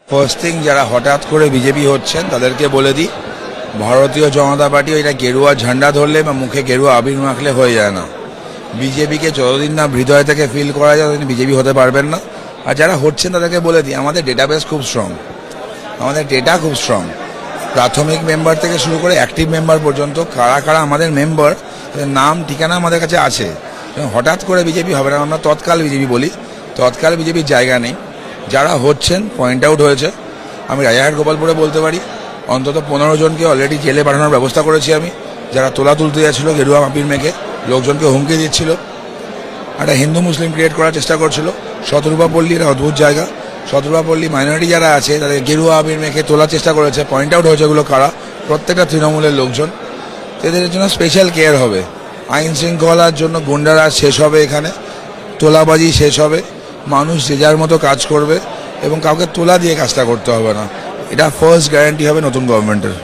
First thing, যারা হঠাৎ করে বিজেপি হচ্ছেন তাদেরকে বলে দিই, ভারতীয় জনতা পার্টি এটা গেরুয়া ঝান্ডা ধরলে বা মুখে গেরুয়া আবির মাখলে হয়ে যায় না। বিজেপিকে যতদিন না হৃদয় থেকে ফিল করা যায় ততদিন বিজেপি হতে পারবেন না। আর যারা হচ্ছেন তাদেরকে বলে দিই, আমাদের ডেটাবেস খুব স্ট্রং, আমাদের ডেটা খুব স্ট্রং। প্রাথমিক মেম্বার থেকে শুরু করে অ্যাক্টিভ মেম্বার পর্যন্ত কারা কারা আমাদের মেম্বার, তাদের নাম ঠিকানা আমাদের কাছে আছে। হঠাৎ করে বিজেপি হবে না, আমরা তৎকাল বিজেপি বলি, তৎকাল বিজেপির জায়গা নেই। যারা হচ্ছেন পয়েন্ট আউট হয়েছে, আমি রাজারহাট গোপালপুরে বলতে পারি অন্তত 15 জনকে অলরেডি জেলে পাঠানোর ব্যবস্থা করেছি আমি, যারা তোলা তুলতে যাচ্ছিল গেরুয়া আবির মেখে, লোকজনকে হুমকি দিচ্ছিল, একটা হিন্দু মুসলিম ক্রিয়েট করার চেষ্টা করছিল। শতরূপাপল্লী একটা অদ্ভুত জায়গা, শতরূপাপল্লী মাইনরিটি যারা আছে তাদের গেরুয়া আবির মেখে তোলার চেষ্টা করেছে। পয়েন্ট আউট হয়েছে এগুলো কারা, প্রত্যেকটা তৃণমূলের লোকজন। এদের জন্য স্পেশাল কেয়ার হবে, আইন শৃঙ্খলার জন্য গুন্ডারাজ শেষ হবে, এখানে তোলাবাজি শেষ হবে, মানুষ যে যার মতো কাজ করবে এবং কাউকে তোলা দিয়ে কাজটা করতে হবে না। এটা ফার্স্ট গ্যারান্টি হবে নতুন গভর্নমেন্টের।